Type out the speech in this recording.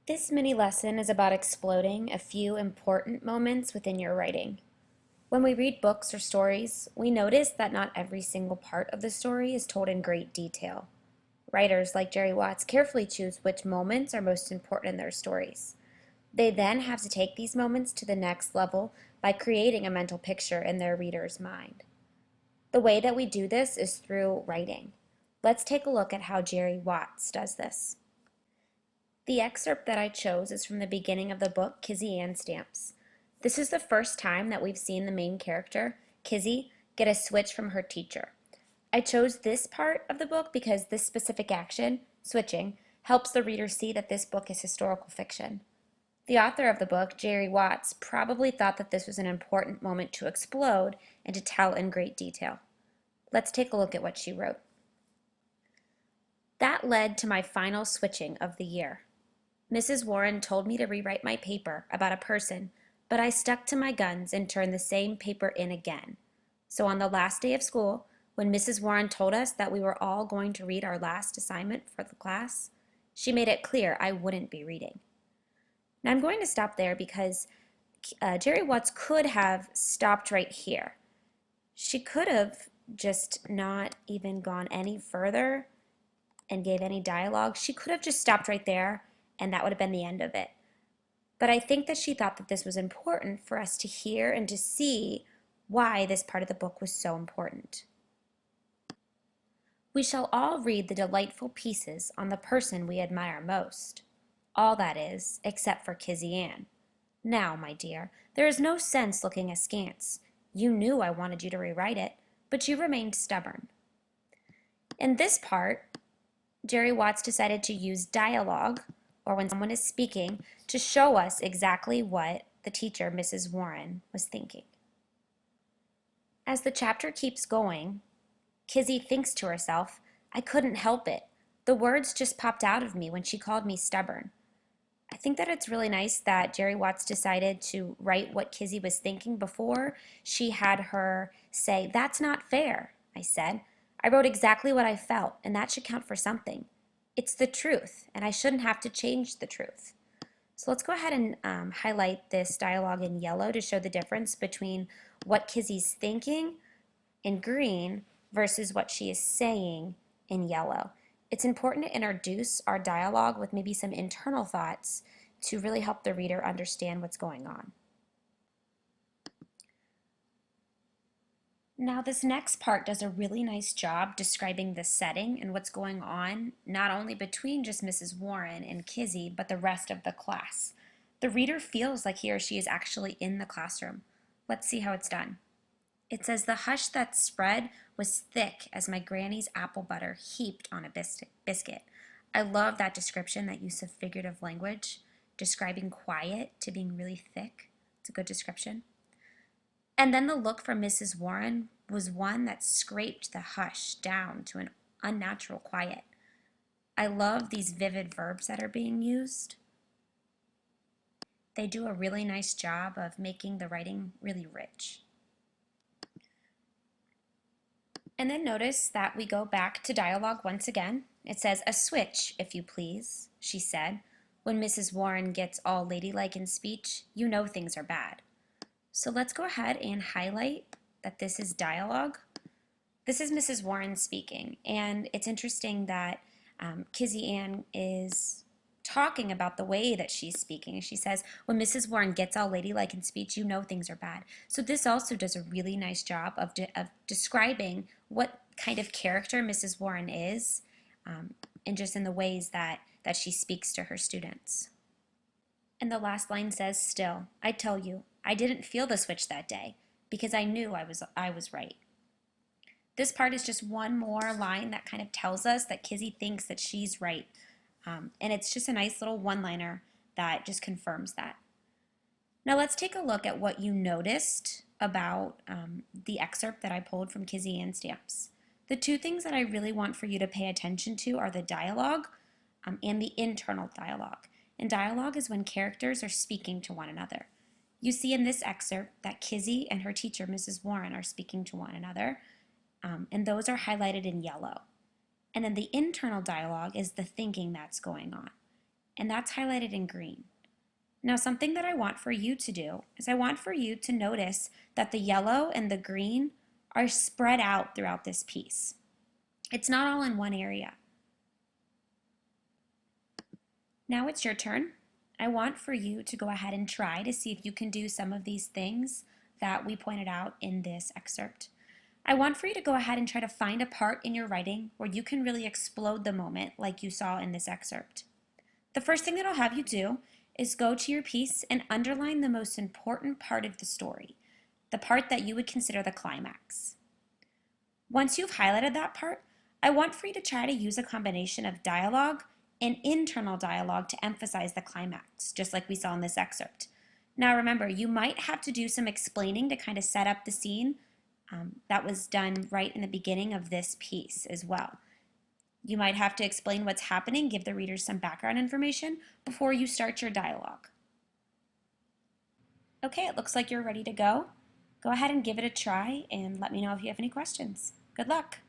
This mini lesson is about exploding a few important moments within your writing. When we read books or stories, we notice that not every single part of the story is told in great detail. Writers like Jerry Watts carefully choose which moments are most important in their stories. They then have to take these moments to the next level by creating a mental picture in their reader's mind. The way that we do this is through writing. Let's take a look at how Jerry Watts does this. The excerpt that I chose is from the beginning of the book, Kizzy Ann Stamps. This is the first time that we've seen the main character, Kizzy, get a switch from her teacher. I chose this part of the book because this specific action, switching, helps the reader see that this book is historical fiction. The author of the book, Jerry Watts, probably thought that this was an important moment to explode and to tell in great detail. Let's take a look at what she wrote. That led to my final switching of the year. Mrs. Warren told me to rewrite my paper about a person, but I stuck to my guns and turned the same paper in again. So on the last day of school, when Mrs. Warren told us that we were all going to read our last assignment for the class, she made it clear I wouldn't be reading. Now I'm going to stop there because Jerry Watts could have stopped right here. She could have just not even gone any further and gave any dialogue. She could have just stopped right there and that would have been the end of it. But I think that she thought that this was important for us to hear and to see why this part of the book was so important. We shall all read the delightful pieces on the person we admire most. All that is, except for Kizzy Ann. Now, my dear, there is no sense looking askance. You knew I wanted you to rewrite it, but you remained stubborn. In this part, Jerry Watts decided to use dialogue, or when someone is speaking, to show us exactly what the teacher, Mrs. Warren, was thinking. As the chapter keeps going, Kizzy thinks to herself, I couldn't help it. The words just popped out of me when she called me stubborn. I think that it's really nice that Jerry Watts decided to write what Kizzy was thinking before she had her say, that's not fair, I said. I wrote exactly what I felt, and that should count for something. It's the truth, and I shouldn't have to change the truth. So let's go ahead and highlight this dialogue in yellow to show the difference between what Kizzy's thinking in green versus what she is saying in yellow. It's important to introduce our dialogue with maybe some internal thoughts to really help the reader understand what's going on. Now this next part does a really nice job describing the setting and what's going on, not only between just Mrs. Warren and Kizzy, but the rest of the class. The reader feels like he or she is actually in the classroom. Let's see how it's done. It says, the hush that spread was thick as my granny's apple butter heaped on a biscuit. I love that description, that use of figurative language, describing quiet to being really thick. It's a good description. And then the look from Mrs. Warren was one that scraped the hush down to an unnatural quiet. I love these vivid verbs that are being used. They do a really nice job of making the writing really rich. And then notice that we go back to dialogue once again. It says, a switch, if you please, she said. When Mrs. Warren gets all ladylike in speech, you know things are bad. So let's go ahead and highlight that this is dialogue. This is Mrs. Warren speaking, and it's interesting that Kizzy Ann is talking about the way that she's speaking. She says, when Mrs. Warren gets all ladylike in speech, you know things are bad. So this also does a really nice job of describing what kind of character Mrs. Warren is, and just in the ways that she speaks to her students. And the last line says, still, I tell you, I didn't feel the switch that day because I knew I was right. This part is just one more line that kind of tells us that Kizzy thinks that she's right. And it's just a nice little one-liner that just confirms that. Now let's take a look at what you noticed about the excerpt that I pulled from Kizzy Ann Stamps. The two things that I really want for you to pay attention to are the dialogue and the internal dialogue. And dialogue is when characters are speaking to one another. You see in this excerpt that Kizzy and her teacher, Mrs. Warren, are speaking to one another, and those are highlighted in yellow. And then the internal dialogue is the thinking that's going on. and that's highlighted in green. Now, something that I want for you to do is I want for you to notice that the yellow and the green are spread out throughout this piece. It's not all in one area. Now it's your turn. I want for you to go ahead and try to see if you can do some of these things that we pointed out in this excerpt. I want for you to go ahead and try to find a part in your writing where you can really explode the moment like you saw in this excerpt. The first thing that I'll have you do is go to your piece and underline the most important part of the story, the part that you would consider the climax. Once you've highlighted that part, I want for you to try to use a combination of dialogue and internal dialogue to emphasize the climax, just like we saw in this excerpt. Now remember, you might have to do some explaining to kind of set up the scene. That was done right in the beginning of this piece as well. You might have to explain what's happening, give the readers some background information before you start your dialogue. Okay, it looks like you're ready to go. Go ahead and give it a try and let me know if you have any questions. Good luck!